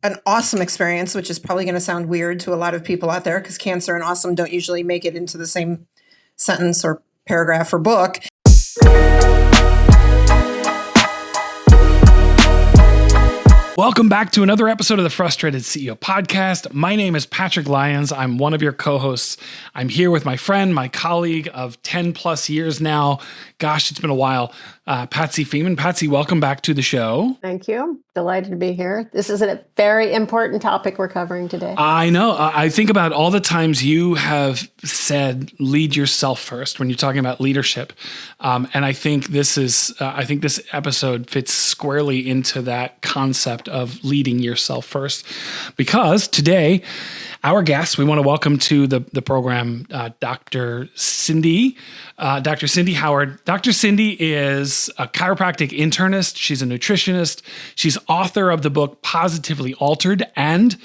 an awesome experience, which is probably going to sound weird to a lot of people out there because cancer and awesome don't usually make it into the same sentence or paragraph or book. Welcome back to another episode of the Frustrated CEO podcast. My name is Patrick Lyons. I'm one of your co-hosts. I'm here with my friend, my colleague of 10 plus years now. Gosh, it's been a while. Patsy Feeman. Patsy, welcome back to the show. Thank you. Delighted to be here. This is a very important topic we're covering today. I know. I think about all the times you have said, lead yourself first when you're talking about leadership. And I think this episode fits squarely into that concept of leading yourself first. Because today, our guest, we want to welcome to the program, Dr. Cindy Howard. Dr. Cindy is a chiropractic internist. She's a nutritionist. She's author of the book Positively Altered and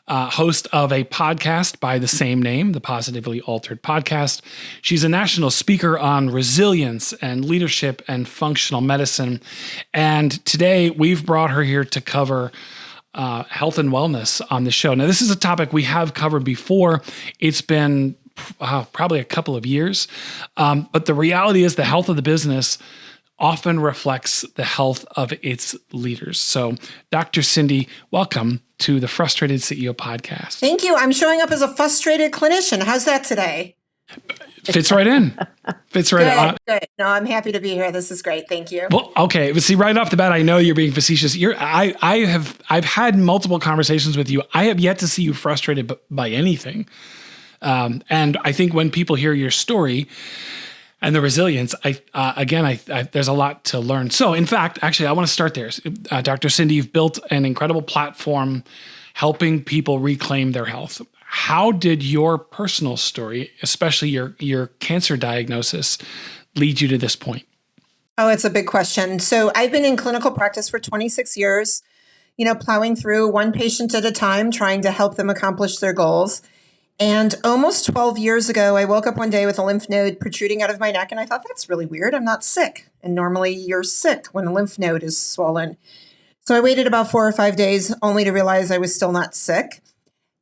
host of a podcast by the same name, the Positively Altered Podcast. She's a national speaker on resilience and leadership and functional medicine. And today we've brought her here to cover health and wellness on the show. Now, this is a topic we have covered before. It's been probably a couple of years. But the reality is the health of the business often reflects the health of its leaders. So, Dr. Cindy, welcome to the Frustrated CEO podcast. Thank you. I'm showing up as a frustrated clinician. How's that today? Fits right in. Fits right in. Good. No, I'm happy to be here. This is great. Thank you. Well, okay. But see, right off the bat, I know you're being facetious. I've had multiple conversations with you. I have yet to see you frustrated by anything. And I think when people hear your story and the resilience, there's a lot to learn. So in fact, actually, I want to start there. Dr. Cindy, you've built an incredible platform helping people reclaim their health. How did your personal story, especially your cancer diagnosis, lead you to this point? Oh, it's a big question. So I've been in clinical practice for 26 years, plowing through one patient at a time, trying to help them accomplish their goals. And almost 12 years ago, I woke up one day with a lymph node protruding out of my neck, and I thought, that's really weird. I'm not sick. And normally you're sick when a lymph node is swollen. So I waited about 4 or 5 days only to realize I was still not sick.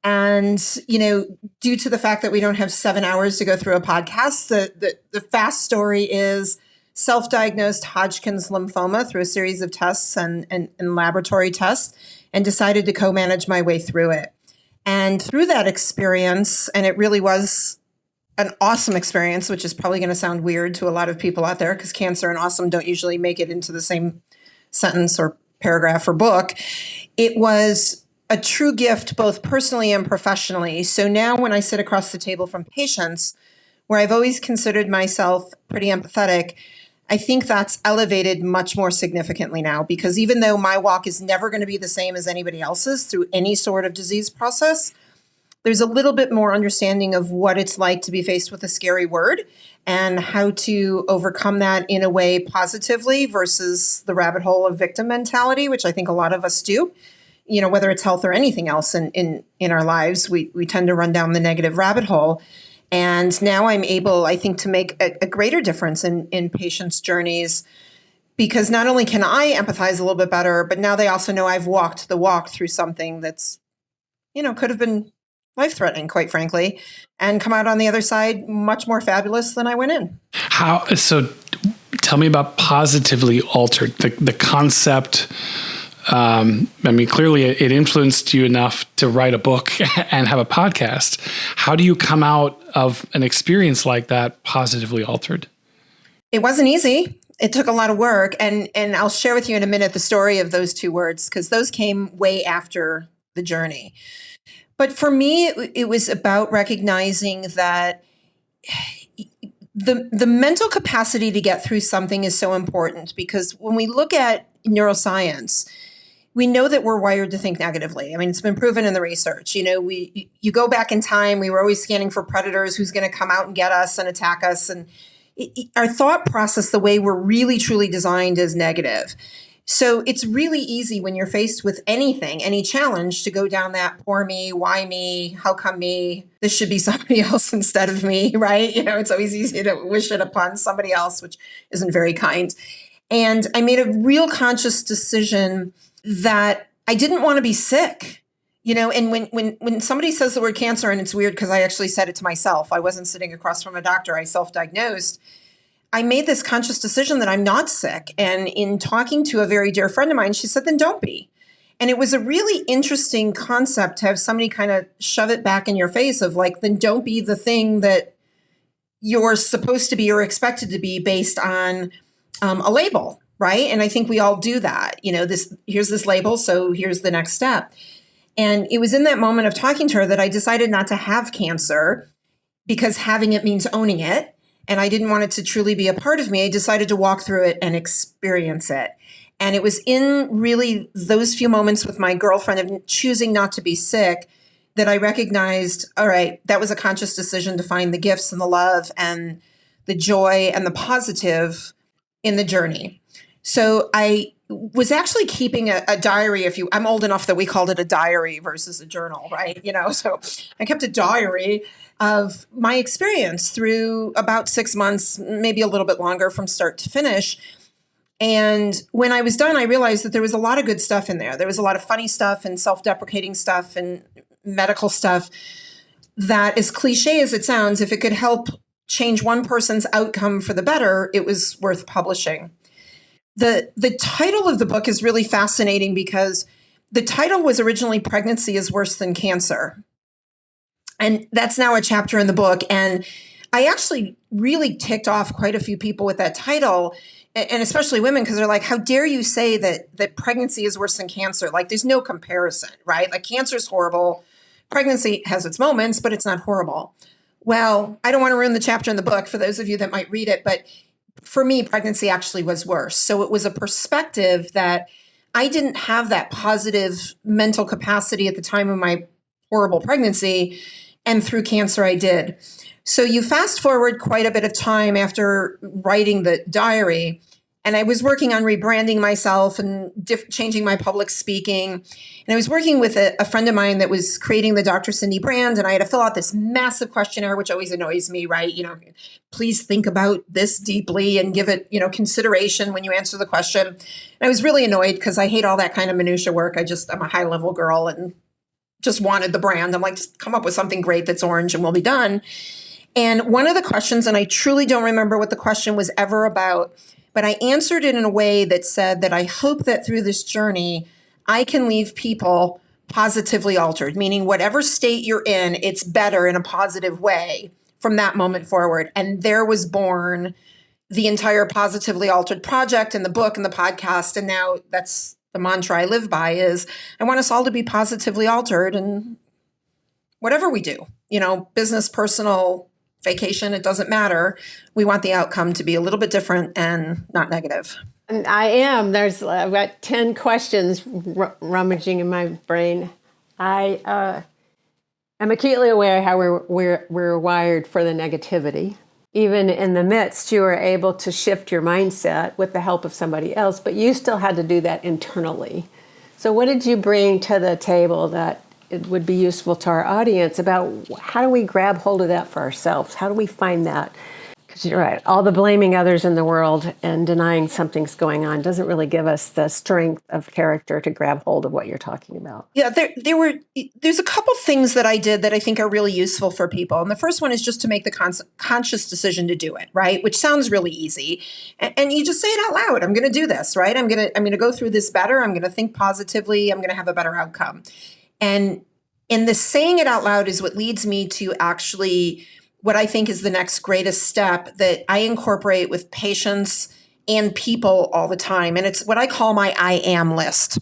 And, due to the fact that we don't have 7 hours to go through a podcast, the fast story is self-diagnosed Hodgkin's lymphoma through a series of tests and laboratory tests, and decided to co-manage my way through it. And through that experience, and it really was an awesome experience, which is probably going to sound weird to a lot of people out there because cancer and awesome don't usually make it into the same sentence or paragraph or book. It was a true gift, both personally and professionally. So now when I sit across the table from patients, where I've always considered myself pretty empathetic, I think that's elevated much more significantly now, because even though my walk is never going to be the same as anybody else's through any sort of disease process, there's a little bit more understanding of what it's like to be faced with a scary word and how to overcome that in a way positively versus the rabbit hole of victim mentality, which I think a lot of us do. Whether it's health or anything else in our lives, we tend to run down the negative rabbit hole. And now I'm able, I think, to make a greater difference in patients' journeys, because not only can I empathize a little bit better, but now they also know I've walked the walk through something that's, could have been life-threatening, quite frankly, and come out on the other side much more fabulous than I went in. So tell me about Positively Altered, the concept. Clearly it influenced you enough to write a book and have a podcast. How do you come out of an experience like that positively altered? It wasn't easy. It took a lot of work. And I'll share with you in a minute the story of those two words, because those came way after the journey. But for me, it was about recognizing that the mental capacity to get through something is so important, because when we look at neuroscience, we know that we're wired to think negatively. I mean, it's been proven in the research. You go back in time, we were always scanning for predators, who's going to come out and get us and attack us. And our thought process, the way we're really truly designed, is negative. So it's really easy when you're faced with anything, any challenge, to go down that poor me, why me, how come me, this should be somebody else instead of me, right? It's always easy to wish it upon somebody else, which isn't very kind. And I made a real conscious decision that I didn't want to be sick. And when somebody says the word cancer, and it's weird because I actually said it to myself, I wasn't sitting across from a doctor, I self-diagnosed. I made this conscious decision that I'm not sick. And in talking to a very dear friend of mine, she said, then don't be. And it was a really interesting concept to have somebody kind of shove it back in your face of like, then don't be the thing that you're supposed to be or expected to be based on a label, right? And I think we all do that. Here's this label, so here's the next step. And it was in that moment of talking to her that I decided not to have cancer because having it means owning it. And I didn't want it to truly be a part of me. I decided to walk through it and experience it. And it was in really those few moments with my girlfriend of choosing not to be sick that I recognized, all right, that was a conscious decision to find the gifts and the love and the joy and the positive in the journey. So I was actually keeping a diary. I'm old enough that we called it a diary versus a journal, right? So I kept a diary of my experience through about 6 months, maybe a little bit longer from start to finish. And when I was done, I realized that there was a lot of good stuff in there. There was a lot of funny stuff and self-deprecating stuff and medical stuff that, as cliche as it sounds, if it could help change one person's outcome for the better, it was worth publishing. The title of the book is really fascinating because the title was originally Pregnancy is Worse Than Cancer. And that's now a chapter in the book. And I actually really ticked off quite a few people with that title, and especially women, because they're like, how dare you say that pregnancy is worse than cancer? Like, there's no comparison, right? Like, cancer is horrible. Pregnancy has its moments, but it's not horrible. Well, I don't want to ruin the chapter in the book for those of you that might read it, but for me, pregnancy actually was worse. So it was a perspective that I didn't have that positive mental capacity at the time of my horrible pregnancy, and through cancer I did. So you fast forward quite a bit of time after writing the diary, and I was working on rebranding myself and changing my public speaking. And I was working with a friend of mine that was creating the Dr. Cindy brand, and I had to fill out this massive questionnaire, which always annoys me, right? Please think about this deeply and give it, consideration when you answer the question. And I was really annoyed because I hate all that kind of minutia work. I'm a high level girl and just wanted the brand. I'm like, just come up with something great that's orange and we'll be done. And one of the questions, and I truly don't remember what the question was ever about, but I answered it in a way that said that I hope that through this journey, I can leave people positively altered, meaning whatever state you're in, it's better in a positive way from that moment forward. And there was born the entire Positively Altered project and the book and the podcast. And now that's the mantra I live by is I want us all to be positively altered in whatever we do, business, personal, vacation, it doesn't matter. We want the outcome to be a little bit different and not negative. And I've got 10 questions rummaging in my brain. I am acutely aware how we're wired for the negativity. Even in the midst, you were able to shift your mindset with the help of somebody else, but you still had to do that internally. So what did you bring to the table that it would be useful to our audience about how do we grab hold of that for ourselves? How do we find that? Because you're right, all the blaming others in the world and denying something's going on doesn't really give us the strength of character to grab hold of what you're talking about. Yeah, there's a couple things that I did that I think are really useful for people. And the first one is just to make the conscious decision to do it, right? Which sounds really easy. And you just say it out loud. I'm going to do this, right? I'm going to go through this better. I'm going to think positively. I'm going to have a better outcome. And in the saying it out loud is what leads me to actually what I think is the next greatest step that I incorporate with patients and people all the time. And it's what I call my I am list,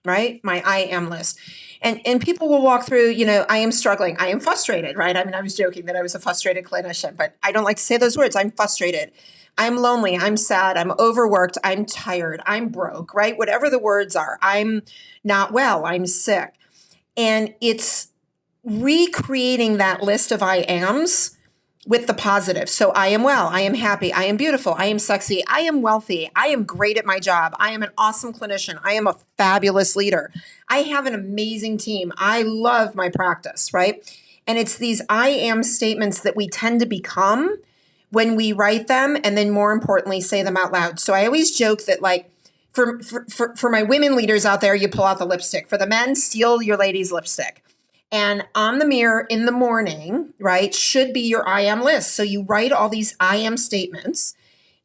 right? My I am list. And people will walk through, I am struggling. I am frustrated, right? I mean, I was joking that I was a frustrated clinician, but I don't like to say those words. I'm frustrated. I'm lonely. I'm sad. I'm overworked. I'm tired. I'm broke, right? Whatever the words are. I'm not well. I'm sick. And it's recreating that list of I ams with the positive. So I am well, I am happy, I am beautiful, I am sexy, I am wealthy, I am great at my job, I am an awesome clinician, I am a fabulous leader, I have an amazing team, I love my practice, right? And it's these I am statements that we tend to become when we write them and then more importantly, say them out loud. So I always joke that For my women leaders out there, you pull out the lipstick. For the men, steal your lady's lipstick. And on the mirror in the morning, right, should be your I am list. So you write all these I am statements,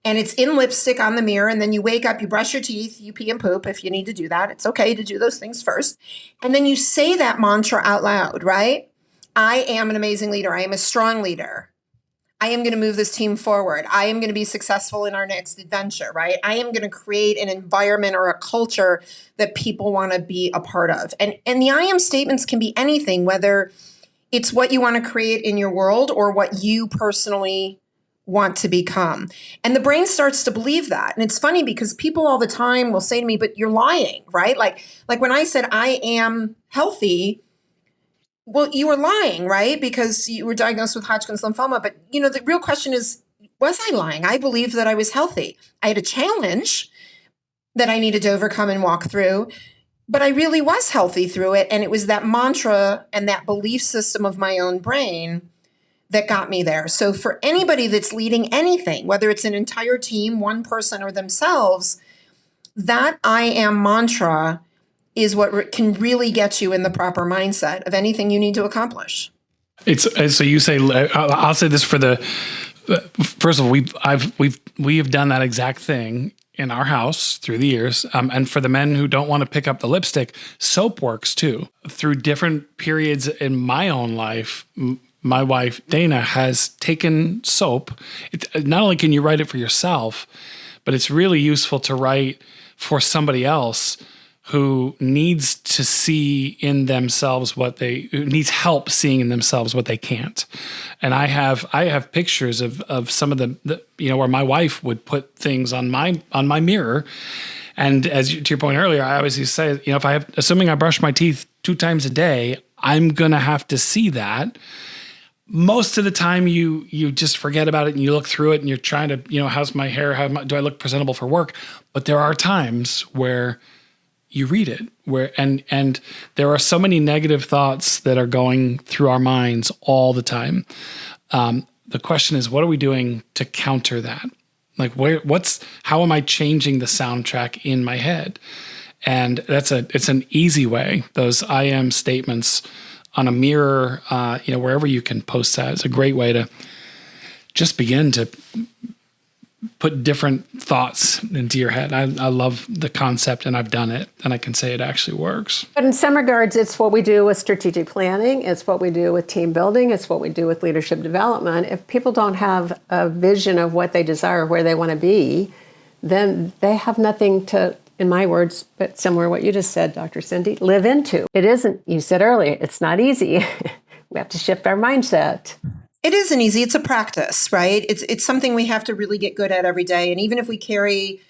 and it's in lipstick on the mirror. And then you wake up, you brush your teeth, you pee and poop if you need to do that. It's okay to do those things first. And then you say that mantra out loud, right? I am an amazing leader. I am a strong leader. I am going to move this team forward. I am going to be successful in our next adventure, right? I am going to create an environment or a culture that people want to be a part of. And the I am statements can be anything, whether it's what you want to create in your world or what you personally want to become. And the brain starts to believe that. And it's funny because people all the time will say to me, but you're lying, right? Like when I said I am healthy, well, you were lying, right? Because you were diagnosed with Hodgkin's lymphoma. But, the real question is, was I lying? I believed that I was healthy. I had a challenge that I needed to overcome and walk through, but I really was healthy through it. And it was that mantra and that belief system of my own brain that got me there. So for anybody that's leading anything, whether it's an entire team, one person, or themselves, that I am mantra is what can really get you in the proper mindset of anything you need to accomplish. So you say, I'll say this first of all, we have done that exact thing in our house through the years. And for the men who don't want to pick up the lipstick, soap works too. Through different periods in my own life, my wife, Dana, has taken soap. Not only can you write it for yourself, but it's really useful to write for somebody else who needs to see in themselves who needs help seeing in themselves what they can't. And I have pictures of some of the where my wife would put things on my mirror. And to your point earlier, I always used to say, assuming I brush my teeth 2 times a day, I'm going to have to see that. Most of the time you just forget about it and you look through it and you're trying to, how's my hair? Do I look presentable for work? But there are times where you read it and there are so many negative thoughts that are going through our minds all the time. The question is, what are we doing to counter that? Like how am I changing the soundtrack in my head? And it's an easy way. Those I am statements on a mirror, wherever you can post that. It's a great way to just begin to put different thoughts into your head. I love the concept, and I've done it, and I can say it actually works. But in some regards, it's what we do with strategic planning. It's what we do with team building. It's what we do with leadership development. If people don't have a vision of what they desire, where they want to be, then they have nothing to, in my words, but similar to what you just said, Dr. Cindy, live into. It isn't, you said earlier, it's not easy. We have to shift our mindset. It isn't easy. It's a practice, right? It's something we have to really get good at every day. And even if we carry,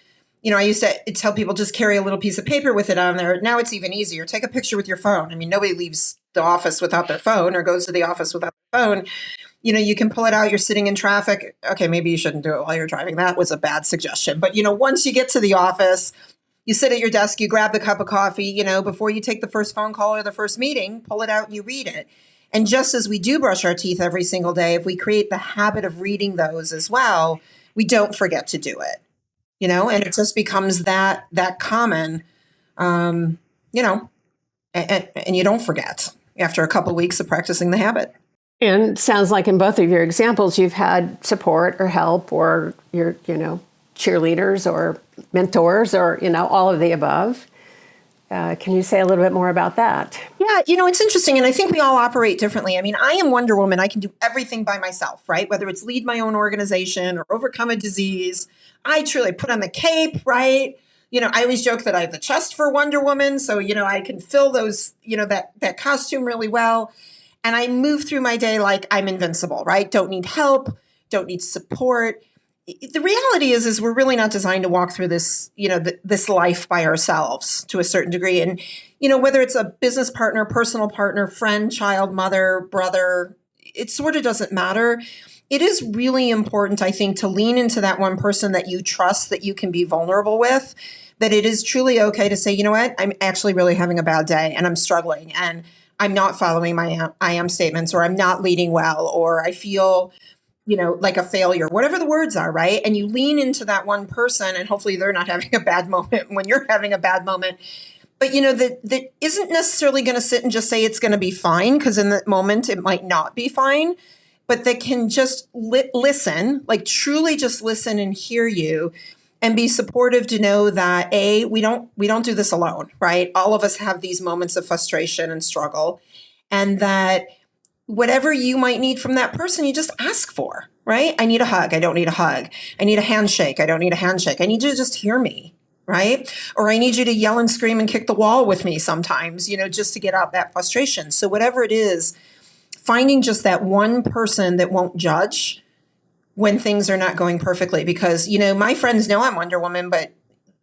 I used to tell people just carry a little piece of paper with it on there. Now it's even easier. Take a picture with your phone. I mean, nobody leaves the office without their phone or goes to the office without their phone. You can pull it out. You're sitting in traffic. Okay, maybe you shouldn't do it while you're driving. That was a bad suggestion. But, once you get to the office, you sit at your desk, you grab the cup of coffee, before you take the first phone call or the first meeting, pull it out and you read it. And just as we do brush our teeth every single day, if we create the habit of reading those as well, we don't forget to do it, and it just becomes that common, and you don't forget after a couple of weeks of practicing the habit. And sounds like in both of your examples, you've had support or help or your, cheerleaders or mentors or, all of the above. Can you say a little bit more about that? Yeah, it's interesting. And I think we all operate differently. I mean, I am Wonder Woman. I can do everything by myself, right? Whether it's lead my own organization or overcome a disease. I truly put on the cape, right? I always joke that I have the chest for Wonder Woman. So, I can fill those, that costume really well. And I move through my day like I'm invincible, right? Don't need help, don't need support. The reality is we're really not designed to walk through this, this life by ourselves to a certain degree. And, whether it's a business partner, personal partner, friend, child, mother, brother, it sort of doesn't matter. It is really important, I think, to lean into that one person that you trust, that you can be vulnerable with, that it is truly okay to say, you know what, I'm actually really having a bad day and I'm struggling and I'm not following my I am statements, or I'm not leading well, or I feel like a failure, whatever the words are, right? And you lean into that one person, and hopefully they're not having a bad moment when you're having a bad moment. But that isn't necessarily going to sit and just say it's going to be fine, because in that moment it might not be fine, but that can just listen, like truly just listen and hear you, and be supportive to know that we don't do this alone, right? All of us have these moments of frustration and struggle, and that whatever you might need from that person, you just ask for, right? I need a hug. I don't need a hug. I need a handshake. I don't need a handshake. I need you to just hear me, right? Or I need you to yell and scream and kick the wall with me sometimes, just to get out that frustration. So whatever it is, finding just that one person that won't judge when things are not going perfectly. Because, my friends know I'm Wonder Woman, but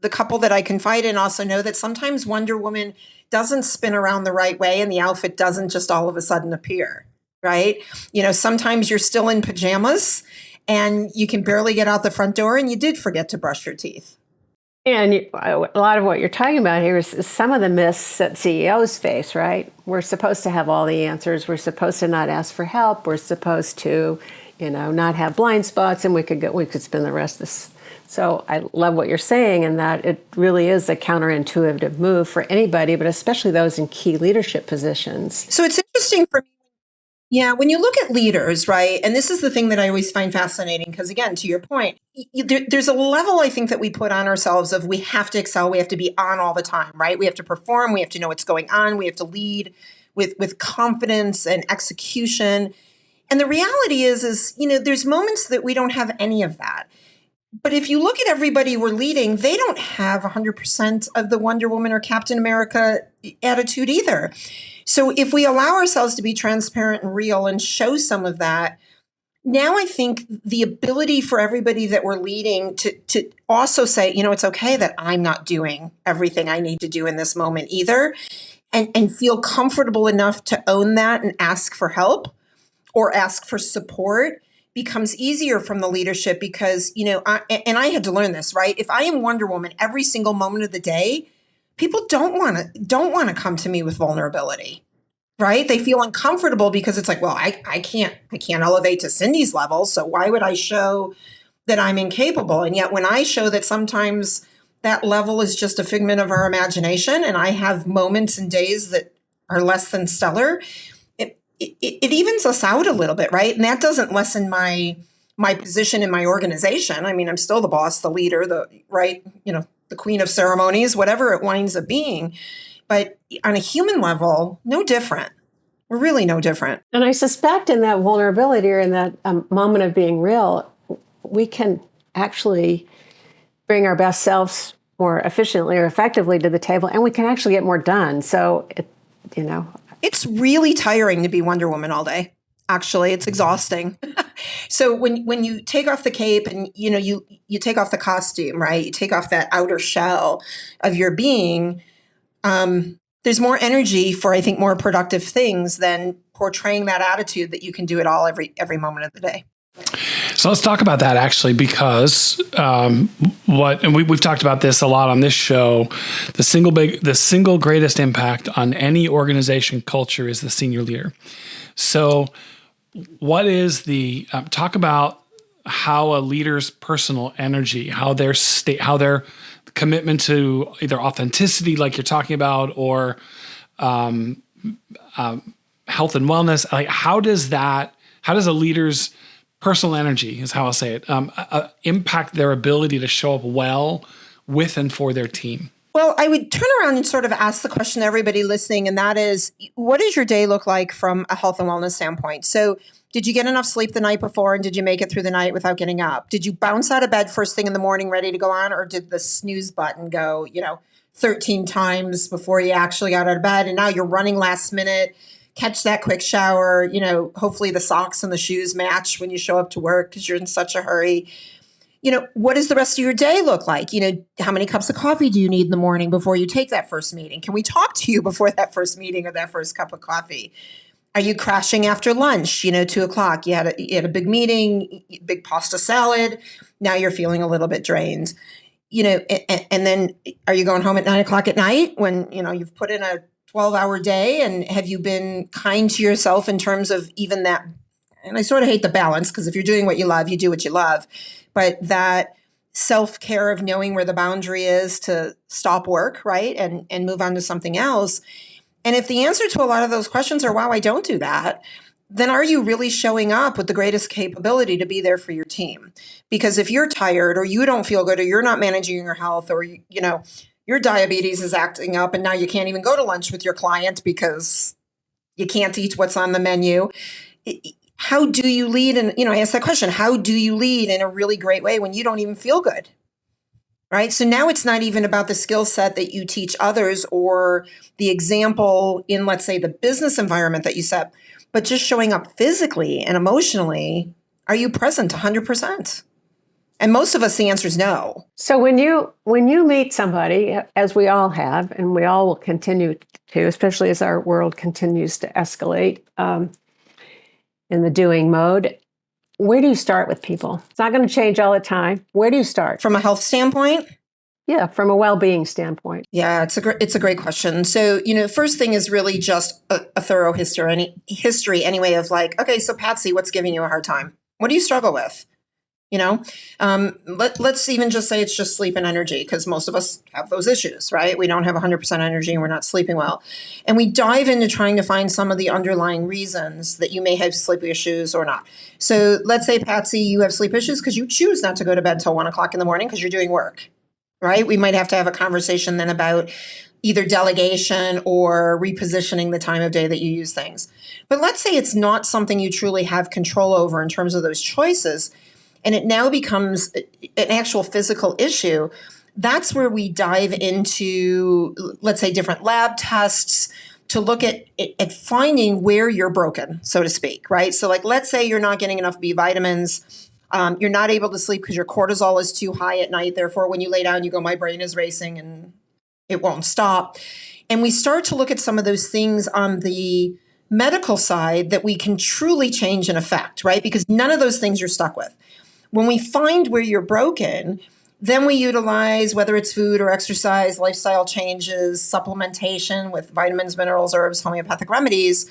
the couple that I confide in also know that sometimes Wonder Woman doesn't spin around the right way and the outfit doesn't just all of a sudden appear, right? Sometimes you're still in pajamas and you can barely get out the front door and you did forget to brush your teeth. And a lot of what you're talking about here is some of the myths that CEOs face, right? We're supposed to have all the answers. We're supposed to not ask for help. We're supposed to, not have blind spots, and we could spend the rest of this. So I love what you're saying, and that it really is a counterintuitive move for anybody, but especially those in key leadership positions. So it's interesting for me. Yeah, when you look at leaders, right, and this is the thing that I always find fascinating, because again, to your point, there's a level I think that we put on ourselves of we have to excel, we have to be on all the time, right? We have to perform, we have to know what's going on, we have to lead with confidence and execution. And the reality is, there's moments that we don't have any of that. But if you look at everybody we're leading, they don't have 100% of the Wonder Woman or Captain America attitude either. So if we allow ourselves to be transparent and real and show some of that, now I think the ability for everybody that we're leading to also say, it's okay that I'm not doing everything I need to do in this moment either, and feel comfortable enough to own that and ask for help or ask for support becomes easier from the leadership. Because, I had to learn this, right? If I am Wonder Woman every single moment of the day, people don't want to come to me with vulnerability, right? They feel uncomfortable because it's like, well, I can't elevate to Cindy's level. So why would I show that I'm incapable? And yet when I show that sometimes that level is just a figment of our imagination, and I have moments and days that are less than stellar, it evens us out a little bit, right? And that doesn't lessen my position in my organization. I mean, I'm still the boss, the leader, the queen of ceremonies, whatever it winds up being. But on a human level, no different. We're really no different. And I suspect in that vulnerability or in that moment of being real, we can actually bring our best selves more efficiently or effectively to the table, and we can actually get more done. So, it's really tiring to be Wonder Woman all day. Actually, it's exhausting. So when you take off the cape and you take off the costume, right? You take off that outer shell of your being. There's more energy for, I think, more productive things than portraying that attitude that you can do it all every moment of the day. So let's talk about that actually, because we've talked about this a lot on this show. The single greatest impact on any organization culture is the senior leader. So what is talk about how a leader's personal energy, how their commitment to either authenticity, like you're talking about, or health and wellness, like how does a leader's personal energy, is how I'll say it, impact their ability to show up well with and for their team? Well, I would turn around and sort of ask the question to everybody listening, and that is, what does your day look like from a health and wellness standpoint? So did you get enough sleep the night before, and did you make it through the night without getting up? Did you bounce out of bed first thing in the morning ready to go on, or did the snooze button go, 13 times before you actually got out of bed, and now you're running last minute, catch that quick shower, hopefully the socks and the shoes match when you show up to work because you're in such a hurry. What does the rest of your day look like? How many cups of coffee do you need in the morning before you take that first meeting? Can we talk to you before that first meeting or that first cup of coffee? Are you crashing after lunch? 2:00, you had a big meeting, big pasta salad. Now you're feeling a little bit drained. And then are you going home at 9:00 at night when, you've put in a 12-hour day? And have you been kind to yourself in terms of even that and I sort of hate the balance, because if you're doing what you love, you do what you love. But that self-care of knowing where the boundary is to stop work, right? And move on to something else. And if the answer to a lot of those questions are, wow, I don't do that, then are you really showing up with the greatest capability to be there for your team? Because if you're tired, or you don't feel good, or you're not managing your health, or, your diabetes is acting up and now you can't even go to lunch with your client because you can't eat what's on the menu. How do you lead? And, I ask that question, how do you lead in a really great way when you don't even feel good? Right? So now it's not even about the skill set that you teach others or the example in, let's say, the business environment that you set, but just showing up physically and emotionally. Are you present 100%? And most of us, the answer is no. So when you meet somebody, as we all have, and we all will continue to, especially as our world continues to escalate in the doing mode, where do you start with people? It's not going to change all the time. Where do you start? From a health standpoint? Yeah, from a well-being standpoint. Yeah, it's a great question. So, first thing is really just a thorough history anyway of like, okay, so Patsy, what's giving you a hard time? What do you struggle with? Let's even just say it's just sleep and energy, because most of us have those issues, right? We don't have 100% energy and we're not sleeping well. And we dive into trying to find some of the underlying reasons that you may have sleep issues or not. So let's say, Patsy, you have sleep issues because you choose not to go to bed till 1:00 in the morning because you're doing work, right? We might have to have a conversation then about either delegation or repositioning the time of day that you use things. But let's say it's not something you truly have control over in terms of those choices, and it now becomes an actual physical issue. That's where we dive into, let's say, different lab tests to look at finding where you're broken, so to speak, right? So like, let's say you're not getting enough B vitamins. You're not able to sleep because your cortisol is too high at night. Therefore, when you lay down, you go, my brain is racing and it won't stop. And we start to look at some of those things on the medical side that we can truly change and affect, right? Because none of those things you're stuck with. When we find where you're broken, then we utilize, whether it's food or exercise, lifestyle changes, supplementation with vitamins, minerals, herbs, homeopathic remedies.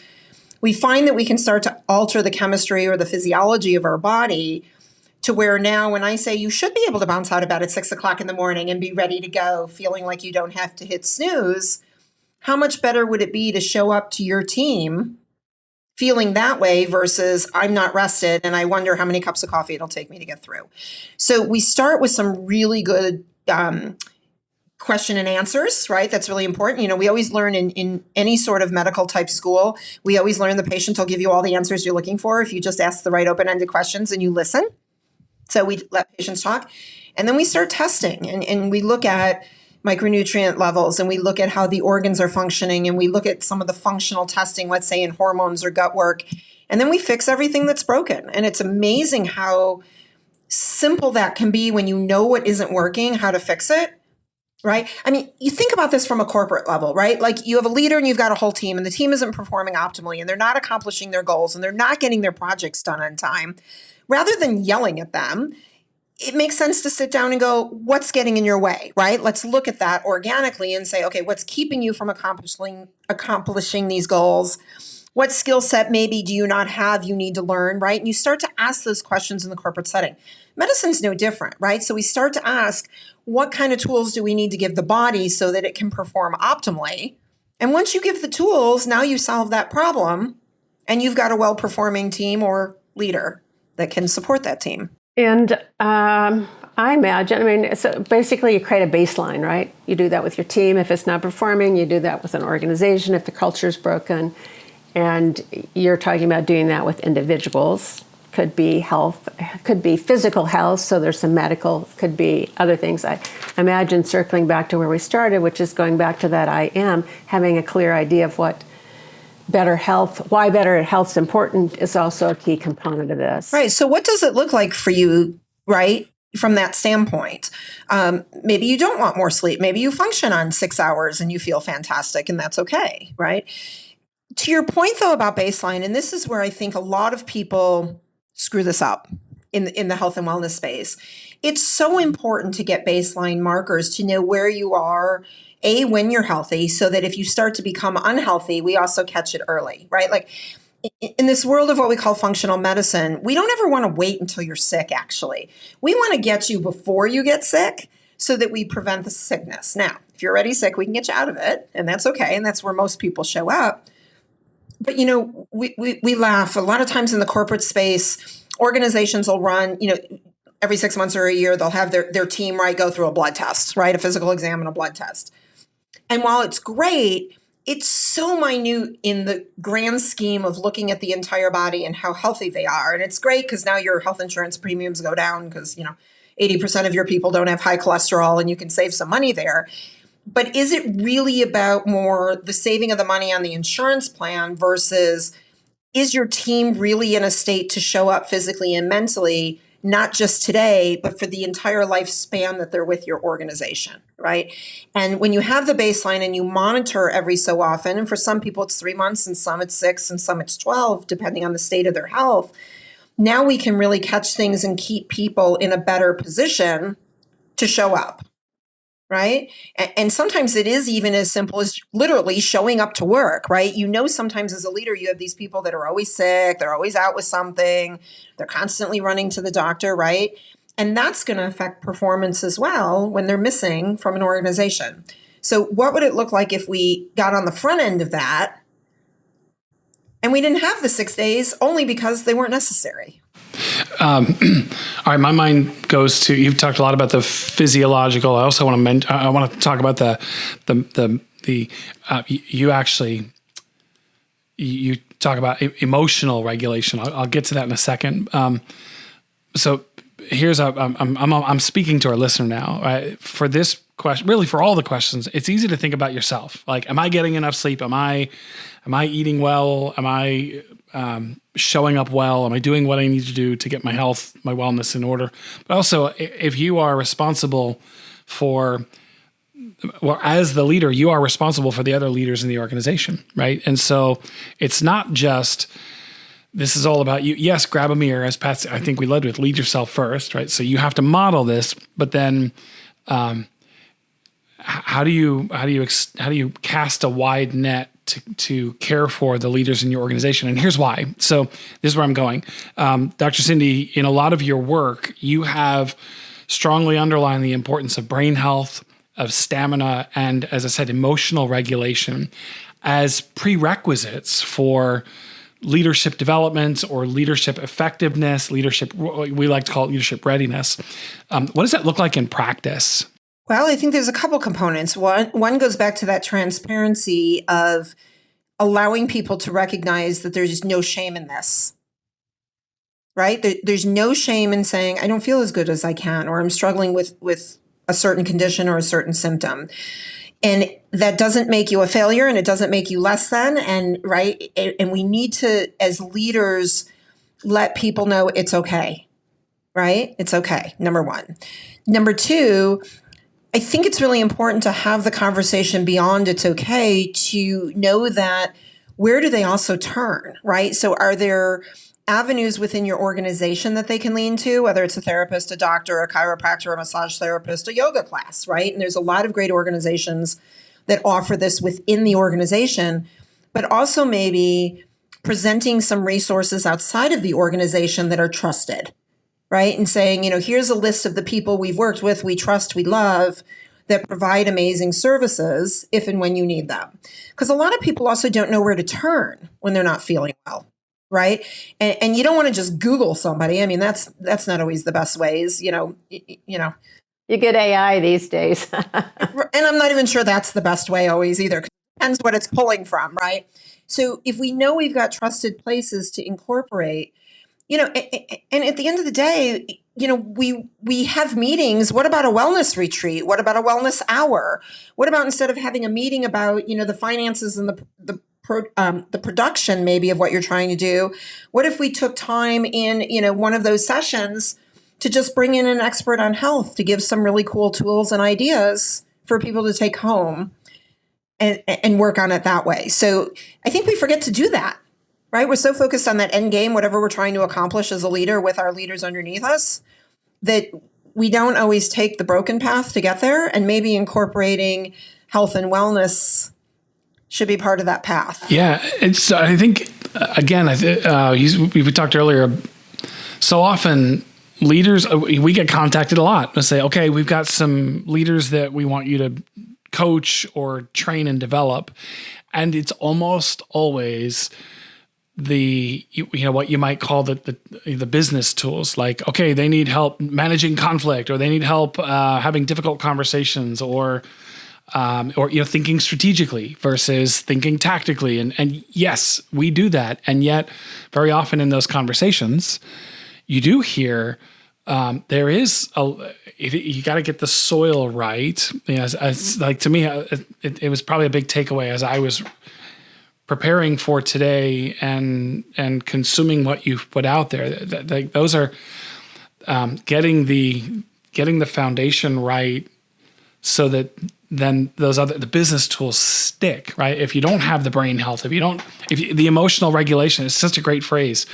We find that we can start to alter the chemistry or the physiology of our body to where now when I say you should be able to bounce out of bed at 6:00 in the morning and be ready to go, feeling like you don't have to hit snooze, how much better would it be to show up to your team feeling that way versus I'm not rested and I wonder how many cups of coffee it'll take me to get through. So we start with some really good question and answers, right? That's really important. We always learn in any sort of medical type school, we always learn the patient will give you all the answers you're looking for if you just ask the right open-ended questions and you listen. So we let patients talk. And then we start testing and we look at micronutrient levels, and we look at how the organs are functioning, and we look at some of the functional testing, let's say in hormones or gut work, and then we fix everything that's broken. And it's amazing how simple that can be when you know what isn't working, how to fix it, right? I mean, you think about this from a corporate level, right? Like you have a leader and you've got a whole team, and the team isn't performing optimally, and they're not accomplishing their goals, and they're not getting their projects done on time. Rather than yelling at them, it makes sense to sit down and go, what's getting in your way, right? Let's look at that organically and say, okay, what's keeping you from accomplishing these goals? What skill set maybe do you not have you need to learn, right? And you start to ask those questions in the corporate setting. Medicine's no different, right? So we start to ask, what kind of tools do we need to give the body so that it can perform optimally? And once you give the tools, now you solve that problem and you've got a well-performing team or leader that can support that team. And I imagine, so basically you create a baseline, right? You do that with your team. If it's not performing, you do that with an organization if the culture is broken. And you're talking about doing that with individuals. Could be health, could be physical health, so there's some medical, could be other things. I imagine circling back to where we started, which is going back to that having a clear idea of what better health, why better health is important is also a key component of this. Right. So what does it look like for you, right, from that standpoint? Maybe you don't want more sleep. Maybe you function on 6 hours and you feel fantastic, and that's okay, right? To your point, though, about baseline, and this is where I think a lot of people screw this up in the health and wellness space. It's so important to get baseline markers to know where you are, when you're healthy, so that if you start to become unhealthy, we also catch it early, right? Like in this world of what we call functional medicine, we don't ever want to wait until you're sick, actually. We want to get you before you get sick so that we prevent the sickness. Now, if you're already sick, we can get you out of it, and that's okay, and that's where most people show up. But, we laugh. A lot of times in the corporate space, organizations will run, every 6 months or a year, they'll have their team, right, go through a blood test, right, a physical exam and a blood test. And while it's great, it's so minute in the grand scheme of looking at the entire body and how healthy they are. And it's great because now your health insurance premiums go down because, 80% of your people don't have high cholesterol and you can save some money there. But is it really about more the saving of the money on the insurance plan versus is your team really in a state to show up physically and mentally, not just today, but for the entire lifespan that they're with your organization, right? And when you have the baseline and you monitor every so often, and for some people it's 3 months and some it's 6 and some it's 12, depending on the state of their health, now we can really catch things and keep people in a better position to show up, right? And sometimes it is even as simple as literally showing up to work, right? Sometimes as a leader, you have these people that are always sick, they're always out with something, they're constantly running to the doctor, right? And that's going to affect performance as well when they're missing from an organization. So what would it look like if we got on the front end of that and we didn't have the 6 days only because they weren't necessary? All right, my mind goes to, you've talked a lot about the physiological. I also want to talk about you talk about emotional regulation. I'll get to that in a second. So here's I'm speaking to our listener now, right? For this question, really for all the questions, it's easy to think about yourself. Like, am I getting enough sleep? Am I eating well? Am I showing up well? Am I doing what I need to do to get my health, my wellness in order? But also, if you are responsible as the leader, you are responsible for the other leaders in the organization, right? And so it's not just, this is all about you. Yes, grab a mirror, as Pat said, I think we led with lead yourself first, right? So you have to model this, but then how do you cast a wide net to care for the leaders in your organization? And here's why. So this is where I'm going. Dr. Cindy, in a lot of your work, you have strongly underlined the importance of brain health, of stamina, and, as I said, emotional regulation as prerequisites for leadership development or leadership effectiveness, we like to call it leadership readiness. What does that look like in practice? Well, I think there's a couple components. One goes back to that transparency of allowing people to recognize that there's no shame in this, right? There's no shame in saying, I don't feel as good as I can, or I'm struggling with a certain condition or a certain symptom. And that doesn't make you a failure and it doesn't make you less than. And right. And we need to, as leaders, let people know it's okay, right? It's okay. Number one. Number two, I think it's really important to have the conversation beyond it's okay to know that where do they also turn, right? So are there avenues within your organization that they can lean to, whether it's a therapist, a doctor, a chiropractor, a massage therapist, a yoga class, right? And there's a lot of great organizations that offer this within the organization, but also maybe presenting some resources outside of the organization that are trusted, right? And saying, here's a list of the people we've worked with, we trust, we love, that provide amazing services if and when you need them. Because a lot of people also don't know where to turn when they're not feeling well, right? And you don't want to just Google somebody. I mean, that's not always the best ways, You get AI these days. And I'm not even sure that's the best way always either. It depends what it's pulling from, right? So if we know we've got trusted places to incorporate, and at the end of the day, we have meetings. What about a wellness retreat? What about a wellness hour? What about instead of having a meeting about, the finances and the production maybe of what you're trying to do? What if we took time in, one of those sessions to just bring in an expert on health to give some really cool tools and ideas for people to take home and work on it that way? So I think we forget to do that. Right? We're so focused on that end game, whatever we're trying to accomplish as a leader with our leaders underneath us, that we don't always take the broken path to get there, and maybe incorporating health and wellness should be part of that path. Yeah. I think again, we talked earlier. So often, leaders, we get contacted a lot. Let's say, okay, we've got some leaders that we want you to coach or train and develop, and it's almost always what you might call the business tools. Like, okay, they need help managing conflict, or they need help having difficult conversations, or thinking strategically versus thinking tactically. And yes, we do that. And yet very often in those conversations, you do hear there is you got to get the soil right. As like, to me, it was probably a big takeaway as I was preparing for today and consuming what you've put out there. Those are getting the foundation right, so that then the business tools stick, right? If you don't have the brain health, the emotional regulation is such a great phrase.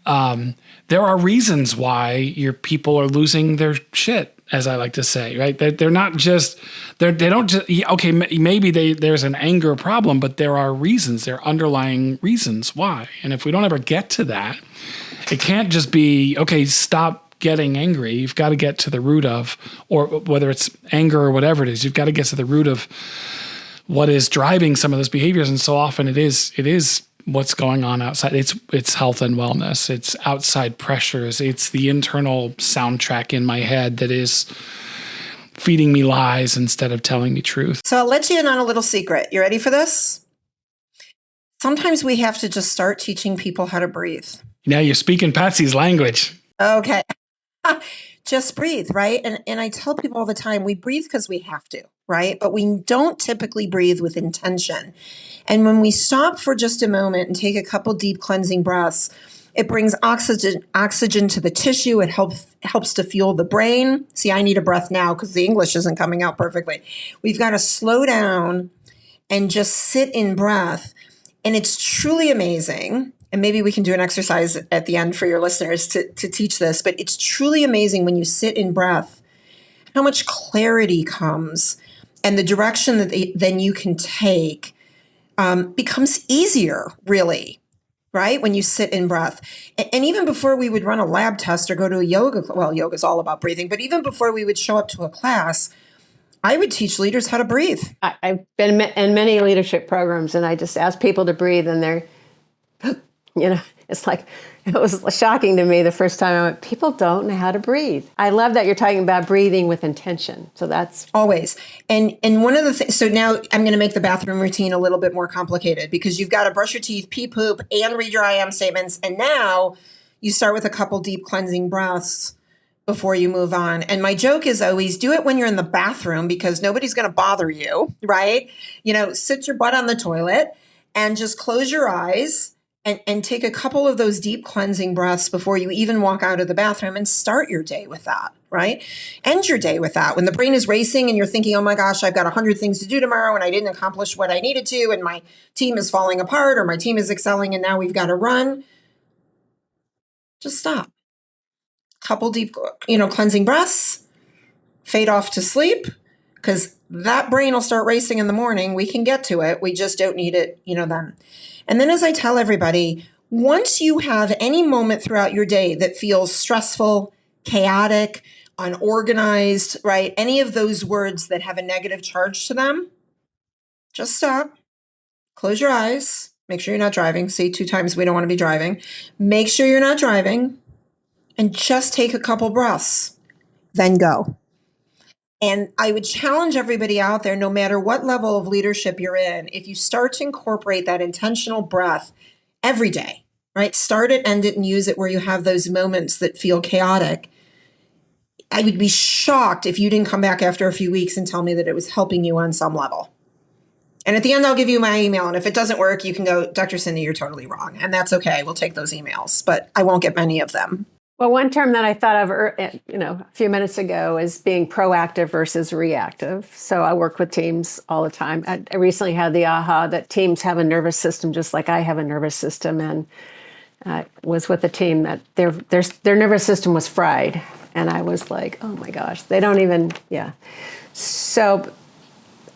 There are reasons why your people are losing their shit, as I like to say, right? They're not just, they don't just, okay, maybe there's an anger problem, but there are reasons, there are underlying reasons why. And if we don't ever get to that, it can't just be, okay, stop getting angry. You've got to get to the root of, or whether it's anger or whatever it is, you've got to get to the root of what is driving some of those behaviors. And so often it is what's going on outside. It's health and wellness. It's outside pressures. It's the internal soundtrack in my head that is feeding me lies instead of telling me truth. So I'll let you in on a little secret. You ready for this? Sometimes we have to just start teaching people how to breathe. Now you're speaking Patsy's language. Okay. Just breathe, right? And I tell people all the time, we breathe because we have to, right? But we don't typically breathe with intention. And when we stop for just a moment and take a couple deep cleansing breaths, it brings oxygen to the tissue. It helps to fuel the brain. See, I need a breath now because the English isn't coming out perfectly. We've got to slow down and just sit in breath. And it's truly amazing. And maybe we can do an exercise at the end for your listeners to teach this, but it's truly amazing when you sit in breath, how much clarity comes, and the direction that then you can take becomes easier, really, right? When you sit in breath. And even before we would run a lab test or go to a yoga is all about breathing, but even before we would show up to a class, I would teach leaders how to breathe. I've been in many leadership programs, and I just ask people to breathe, and they're, it's like, it was shocking to me the first time I went, people don't know how to breathe. I love that you're talking about breathing with intention. So that's always. And one of the things, so now I'm going to make the bathroom routine a little bit more complicated, because you've got to brush your teeth, pee, poop, and read your I am statements. And now you start with a couple deep cleansing breaths before you move on. And my joke is always do it when you're in the bathroom, because nobody's going to bother you, right? Sit your butt on the toilet and just close your eyes and take a couple of those deep cleansing breaths before you even walk out of the bathroom, and start your day with that, right? End your day with that. When the brain is racing and you're thinking, oh my gosh, I've got 100 things to do tomorrow and I didn't accomplish what I needed to, and my team is falling apart, or my team is excelling and now we've got to run. Just stop. Couple deep, cleansing breaths, fade off to sleep, because that brain will start racing in the morning. We can get to it. We just don't need it, then. And then, as I tell everybody, once you have any moment throughout your day that feels stressful, chaotic, unorganized, right? Any of those words that have a negative charge to them, just stop, close your eyes, make sure you're not driving. See, 2 times we don't want to be driving. Make sure you're not driving, and just take a couple breaths, then go. And I would challenge everybody out there, no matter what level of leadership you're in, if you start to incorporate that intentional breath every day, right? Start it, end it, and use it where you have those moments that feel chaotic. I would be shocked if you didn't come back after a few weeks and tell me that it was helping you on some level. And at the end, I'll give you my email. And if it doesn't work, you can go, Dr. Cindy, you're totally wrong. And that's okay. We'll take those emails, but I won't get many of them. Well, one term that I thought of, a few minutes ago is being proactive versus reactive. So I work with teams all the time. I recently had the aha that teams have a nervous system just like I have a nervous system, and I was with a team that their nervous system was fried, and I was like, oh my gosh, they don't even, yeah. So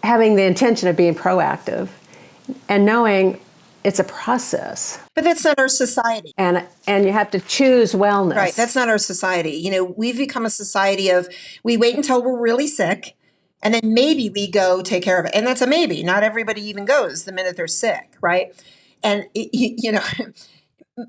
having the intention of being proactive and knowing it's a process. But that's not our society. And you have to choose wellness. Right. That's not our society. We've become a society of we wait until we're really sick and then maybe we go take care of it. And that's a maybe. Not everybody even goes the minute they're sick. Right. And,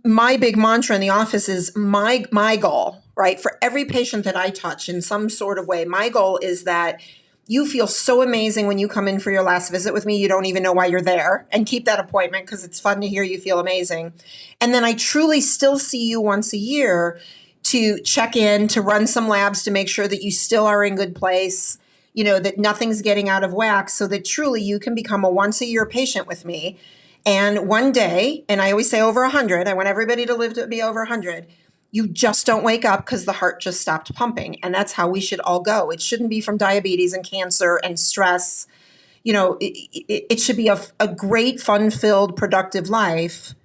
my big mantra in the office is my goal, right? For every patient that I touch in some sort of way, my goal is that you feel so amazing when you come in for your last visit with me. You don't even know why you're there, and keep that appointment because it's fun to hear you feel amazing. And then I truly still see you once a year to check in, to run some labs to make sure that you still are in good place, that nothing's getting out of whack, so that truly you can become a once a year patient with me. And one day, and I always say over 100, I want everybody to live to be over 100, you just don't wake up because the heart just stopped pumping. And that's how we should all go. It shouldn't be from diabetes and cancer and stress. It should be a great, fun-filled, productive life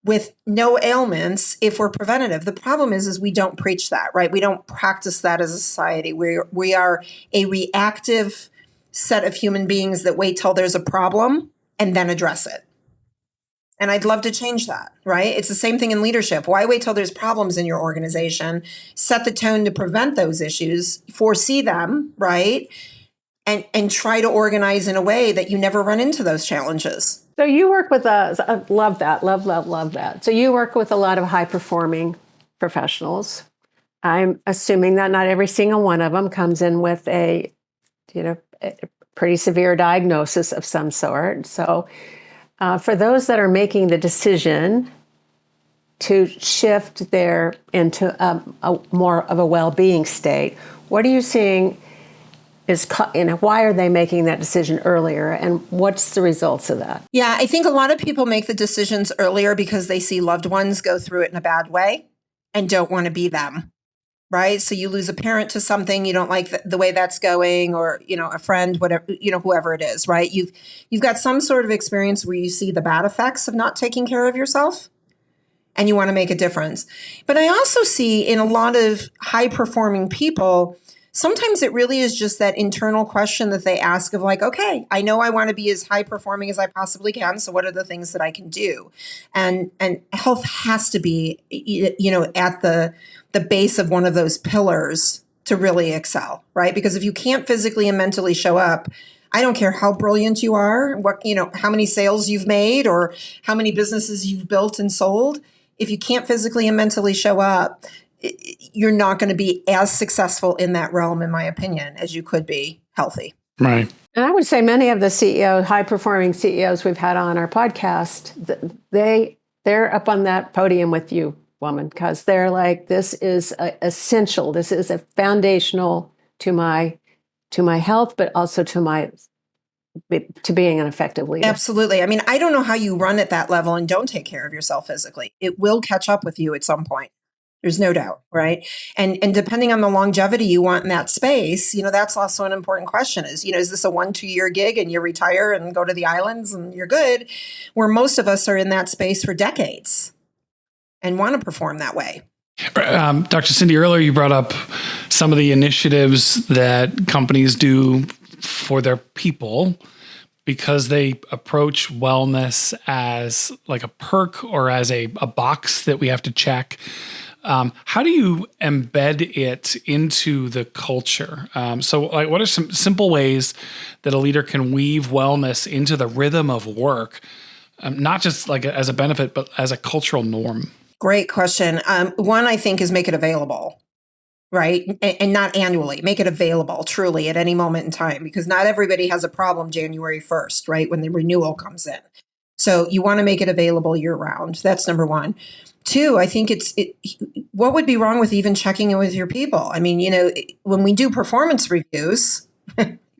with no ailments if we're preventative. The problem is we don't preach that, right? We don't practice that as a society. We are a reactive set of human beings that wait till there's a problem and then address it. And I'd love to change that, right? It's the same thing in leadership. Why wait till there's problems in your organization? Set the tone to prevent those issues, foresee them, right? And try to organize in a way that you never run into those challenges. So you work with I love that, love that. So you work with a lot of high-performing professionals. I'm assuming that not every single one of them comes in with a pretty severe diagnosis of some sort. So for those that are making the decision to shift into a more of a well-being state, what are you seeing why are they making that decision earlier, and what's the results of that? Yeah, I think a lot of people make the decisions earlier because they see loved ones go through it in a bad way and don't want to be them. Right. So you lose a parent to something, you don't like the way that's going, or, a friend, whatever, whoever it is. Right. You've got some sort of experience where you see the bad effects of not taking care of yourself and you want to make a difference. But I also see in a lot of high performing people, sometimes it really is just that internal question that they ask of like, okay, I know I want to be as high performing as I possibly can. So what are the things that I can do? And health has to be, at the base of one of those pillars to really excel, right? Because if you can't physically and mentally show up, I don't care how brilliant you are, how many sales you've made or how many businesses you've built and sold. If you can't physically and mentally show up, you're not going to be as successful in that realm, in my opinion, as you could be healthy. Right. And I would say many of the high-performing CEOs we've had on our podcast, they're up on that podium with you, woman, because they're like, this is essential. This is a foundational to my health, but also to being an effective leader. Absolutely. I mean, I don't know how you run at that level and don't take care of yourself physically. It will catch up with you at some point. There's no doubt, right? And depending on the longevity you want in that space, that's also an important question is this a 1-2 year gig and you retire and go to the islands and you're good? Where most of us are in that space for decades and want to perform that way. Dr. Cindy, earlier you brought up some of the initiatives that companies do for their people because they approach wellness as like a perk or as a box that we have to check. How do you embed it into the culture? So what are some simple ways that a leader can weave wellness into the rhythm of work, not just like as a benefit, but as a cultural norm? Great question. One, I think, is make it available, right? And not annually. Make it available truly at any moment in time, because not everybody has a problem January 1st, right? When the renewal comes in. So you want to make it available year round. That's number one. Two, I think what would be wrong with even checking in with your people? I mean, when we do performance reviews,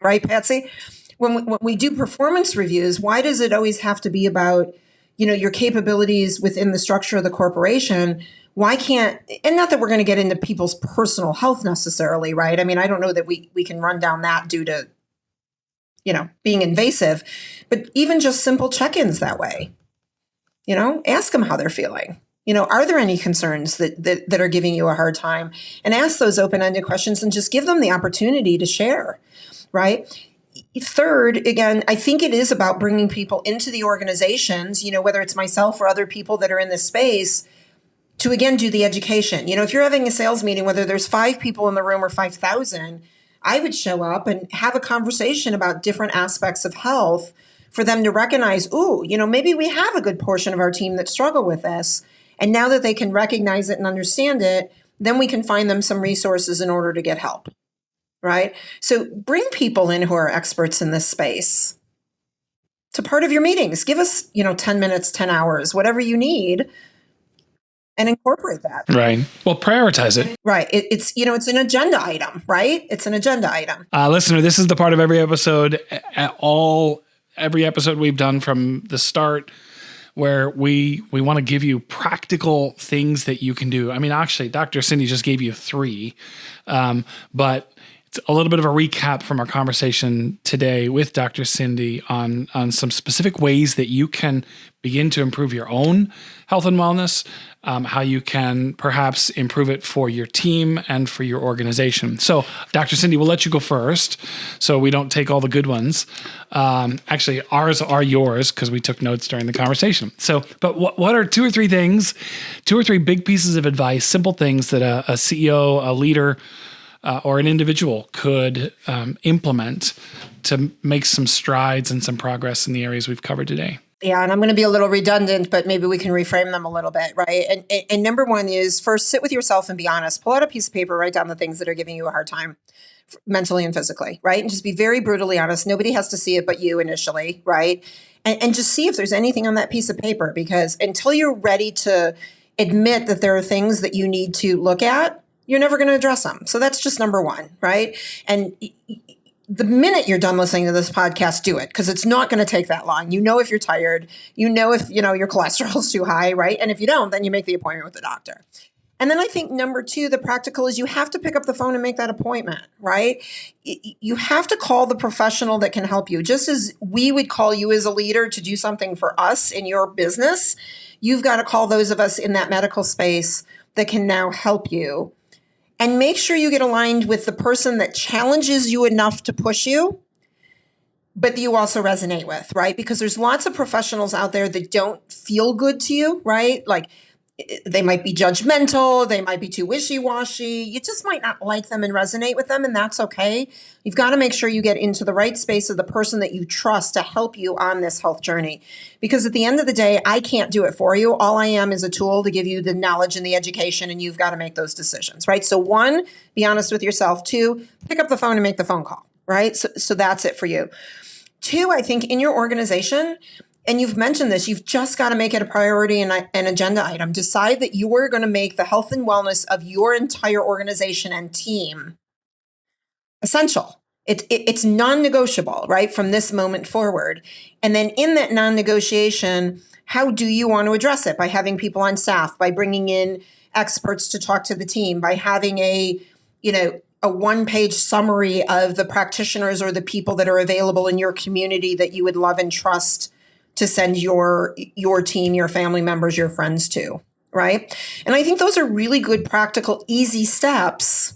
right, Patsy? When we do performance reviews, why does it always have to be about, your capabilities within the structure of the corporation? Why can't, and not that we're going to get into people's personal health necessarily, right? I mean, I don't know that we can run down that due to, being invasive, but even just simple check-ins that way, ask them how they're feeling. Are there any concerns that are giving you a hard time? And ask those open-ended questions and just give them the opportunity to share, right? third, again, I think it is about bringing people into the organizations, whether it's myself or other people that are in this space, to again do the education. If you're having a sales meeting, whether there's 5 people in the room or 5,000, I would show up and have a conversation about different aspects of health for them to recognize, maybe we have a good portion of our team that struggle with this. And now that they can recognize it and understand it, then we can find them some resources in order to get help, right? So bring people in who are experts in this space to part of your meetings. Give us, 10 minutes, 10 hours, whatever you need, and incorporate that. Right. Well, prioritize it. Right. It's an agenda item, right? It's an agenda item. Listener, this is the part of every episode, every episode we've done from the start, where we want to give you practical things that you can do. I mean, actually, Dr. Cindy just gave you 3, but it's a little bit of a recap from our conversation today with Dr. Cindy on some specific ways that you can begin to improve your own health and wellness, how you can perhaps improve it for your team and for your organization. So, Dr. Cindy, we'll let you go first so we don't take all the good ones. Actually, ours are yours because we took notes during the conversation. So, but what are 2 or 3 things, 2 or 3 big pieces of advice, simple things that a CEO, a leader, or an individual could implement to make some strides and some progress in the areas we've covered today? Yeah, and I'm going to be a little redundant, but maybe we can reframe them a little bit, right? And number one is first sit with yourself and be honest. Pull out a piece of paper, write down the things that are giving you a hard time mentally and physically, right? And just be very brutally honest. Nobody has to see it but you initially, right? And just see if there's anything on that piece of paper, because until you're ready to admit that there are things that you need to look at, you're never going to address them. So that's just number one, right? And the minute you're done listening to this podcast, do it, because it's not going to take that long. If you're tired, if, your cholesterol's too high, right? And if you don't, then you make the appointment with the doctor. And then I think number 2, the practical, is you have to pick up the phone and make that appointment, right? You have to call the professional that can help you. Just as we would call you as a leader to do something for us in your business, you've got to call those of us in that medical space that can now help you. And make sure you get aligned with the person that challenges you enough to push you, but that you also resonate with, right? Because there's lots of professionals out there that don't feel good to you, right? Like they might be judgmental, they might be too wishy-washy. You just might not like them and resonate with them, and that's okay. You've got to make sure you get into the right space of the person that you trust to help you on this health journey. Because at the end of the day, I can't do it for you. All I am is a tool to give you the knowledge and the education, and you've got to make those decisions, right? So 1, be honest with yourself. 2, pick up the phone and make the phone call, right? So that's it for you. 2, I think in your organization, and you've mentioned this, you've just got to make it a priority and an agenda item. Decide that you are going to make the health and wellness of your entire organization and team essential. It's non-negotiable, right, from this moment forward. And then in that non-negotiation, how do you want to address it? By having people on staff, by bringing in experts to talk to the team, by having a 1-page summary of the practitioners or the people that are available in your community that you would love and trust to send your team, your family members, your friends to, right? And I think those are really good, practical, easy steps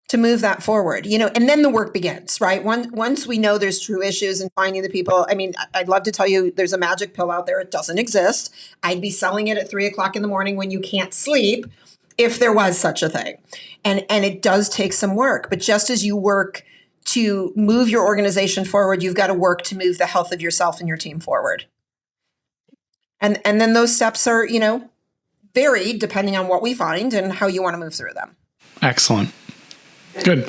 to move that forward, and then the work begins, right? Once we know there's true issues and finding the people, I mean, I'd love to tell you there's a magic pill out there. It doesn't exist. I'd be selling it at 3:00 in the morning when you can't sleep if there was such a thing. And it does take some work, but just as you work to move your organization forward, you've got to work to move the health of yourself and your team forward. And then those steps are, varied depending on what we find and how you want to move through them. Excellent. Good.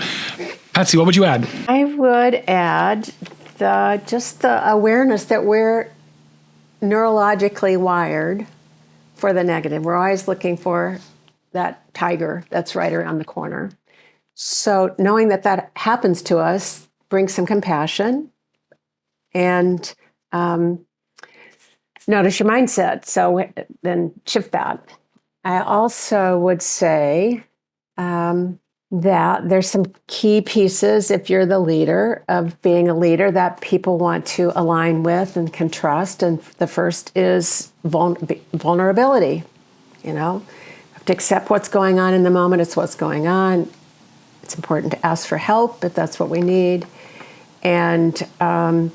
Patsy, what would you add? I would add the awareness that we're neurologically wired for the negative. We're always looking for that tiger that's right around the corner. So knowing that happens to us brings some compassion and notice your mindset. So then shift that. I also would say that there's some key pieces, if you're the leader, of being a leader that people want to align with and can trust. And the first is vulnerability. You have to accept what's going on in the moment. It's what's going on. It's important to ask for help if that's what we need. And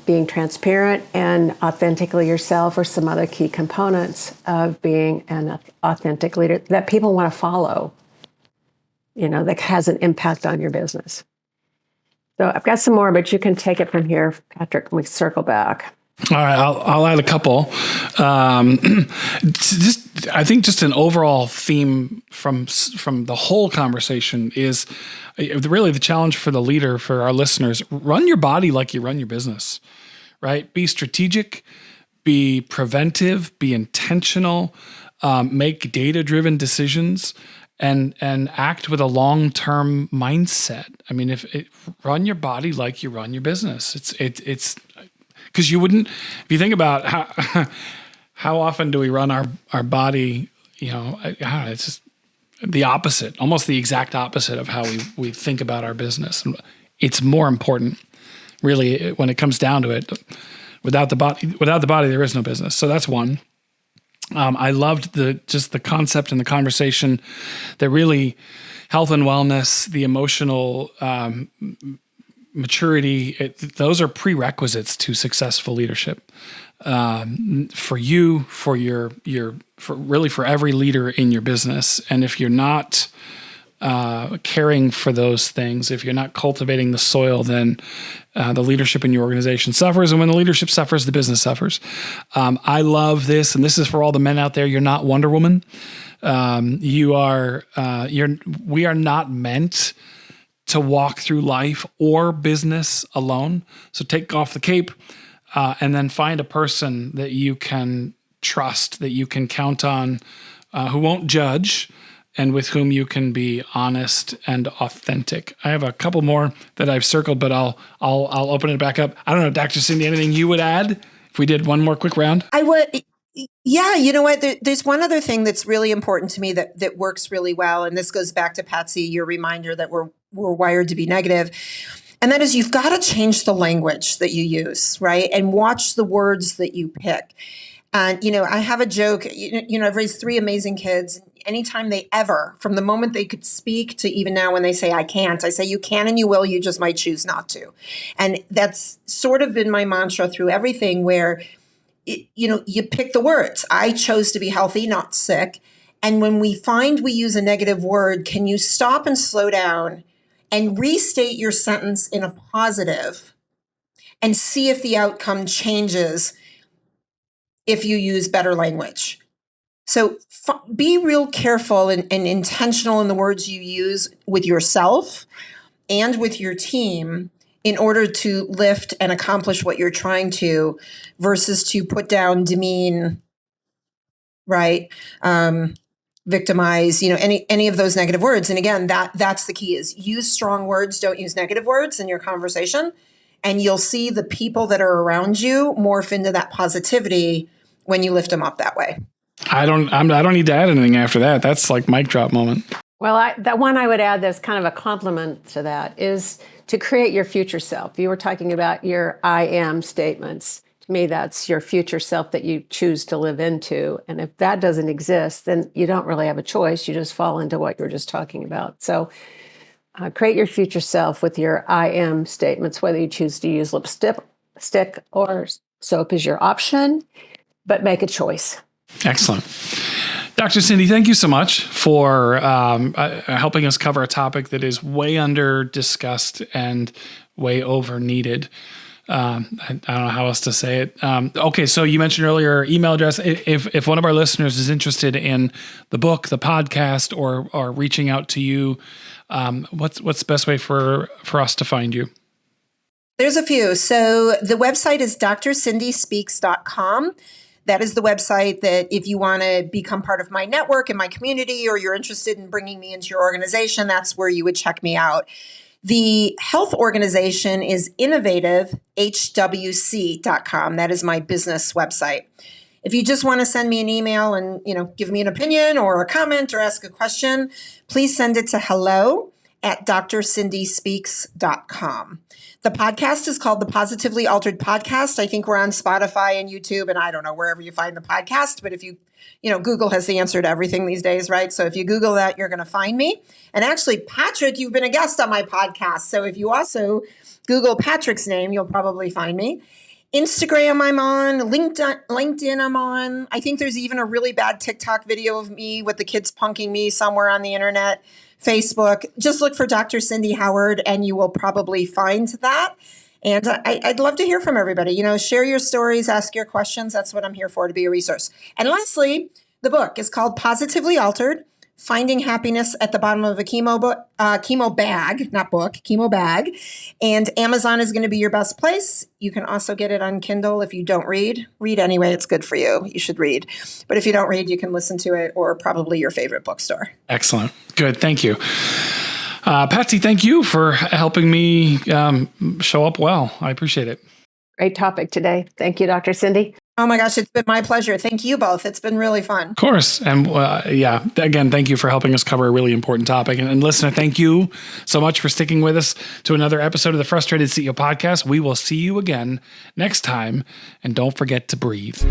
being transparent and authentically yourself are some other key components of being an authentic leader that people want to follow, that has an impact on your business. So I've got some more, but you can take it from here, Patrick, when we circle back. All right, I'll add a couple. I think just an overall theme from the whole conversation is really the challenge for the leader, for our listeners: run your body like you run your business, right? Be strategic, be preventive, be intentional, make data-driven decisions, and act with a long-term mindset. I mean, run your body like you run your business. It's because you wouldn't, if you think about how often do we run our body, it's just the opposite, almost the exact opposite of how we think about our business. And it's more important, really, when it comes down to it. Without the body, there is no business. So that's one. I loved the concept and the conversation that really health and wellness, the emotional maturity, those are prerequisites to successful leadership. For you, for for every leader in your business. And if you're not caring for those things, if you're not cultivating the soil, then the leadership in your organization suffers. And when the leadership suffers, the business suffers. I love this, and this is for all the men out there. You're not Wonder Woman. We are not meant to walk through life or business alone. So take off the cape and then find a person that you can trust, that you can count on, who won't judge, and with whom you can be honest and authentic. I have a couple more that I've circled, but I'll open it back up. I don't know, Dr. Cindy, anything you would add if we did one more quick round? I would. Yeah, you know what? There's one other thing that's really important to me that works really well, and this goes back to Patsy, your reminder that we're wired to be negative, and that is you've got to change the language that you use, right? And watch the words that you pick. And I have a joke. I've raised 3 amazing kids. Anytime they ever, from the moment they could speak to even now when they say I can't, I say you can and you will. You just might choose not to, and that's sort of been my mantra through everything, where you pick the words. I chose to be healthy, not sick. And when we find we use a negative word, can you stop and slow down and restate your sentence in a positive and see if the outcome changes if you use better language? So be real careful and intentional in the words you use with yourself and with your team in order to lift and accomplish what you're trying to, versus to put down, demean, right? Victimize, any of those negative words. And again, that's the key: is use strong words, don't use negative words in your conversation. And you'll see the people that are around you morph into that positivity when you lift them up that way. I don't need to add anything after that. That's like mic drop moment. Well, that one I would add that's kind of a complement to that is to create your future self. You were talking about your I am statements. To me, that's your future self that you choose to live into. And if that doesn't exist, then you don't really have a choice. You just fall into what you were just talking about. So create your future self with your I am statements, whether you choose to use lipstick or soap is your option, but make a choice. Excellent. Dr. Cindy, thank you so much for helping us cover a topic that is way under discussed and way over needed. I don't know how else to say it. Okay, so you mentioned earlier email address. If one of our listeners is interested in the book, the podcast, or reaching out to you, what's the best way for us to find you? There's a few. So the website is drscindyspeaks.com. That is the website that if you want to become part of my network and my community, or you're interested in bringing me into your organization, that's where you would check me out. The health organization is innovativehwc.com. That is my business website. If you just want to send me an email and, give me an opinion or a comment or ask a question, please send it to hello at drcindyspeaks.com. The podcast is called the Positively Altered Podcast. I think we're on Spotify and YouTube, and I don't know, wherever you find the podcast. But if you Google has the answer to everything these days, right? So if you Google that, you're going to find me. And actually, Patrick, you've been a guest on my podcast. So if you also Google Patrick's name, you'll probably find me. Instagram, I'm on. LinkedIn, I'm on. I think there's even a really bad TikTok video of me with the kids punking me somewhere on the internet. Facebook. Just look for Dr. Cindy Howard, and you will probably find that. And I'd love to hear from everybody. Share your stories, ask your questions. That's what I'm here for, to be a resource. And lastly, the book is called Positively Altered: Finding Happiness at the Bottom of a Chemo Bag. And Amazon is going to be your best place. You can also get it on Kindle if you don't read. Read anyway. It's good for you. You should read. But if you don't read, you can listen to it, or probably your favorite bookstore. Excellent. Good. Thank you. Patsy, thank you for helping me show up well. I appreciate it. Great topic today. Thank you, Dr. Cindy. Oh my gosh, it's been my pleasure. Thank you both. It's been really fun. Of course. And again, thank you for helping us cover a really important topic. And listener, thank you so much for sticking with us to another episode of the Frustrated CEO Podcast. We will see you again next time. And don't forget to breathe.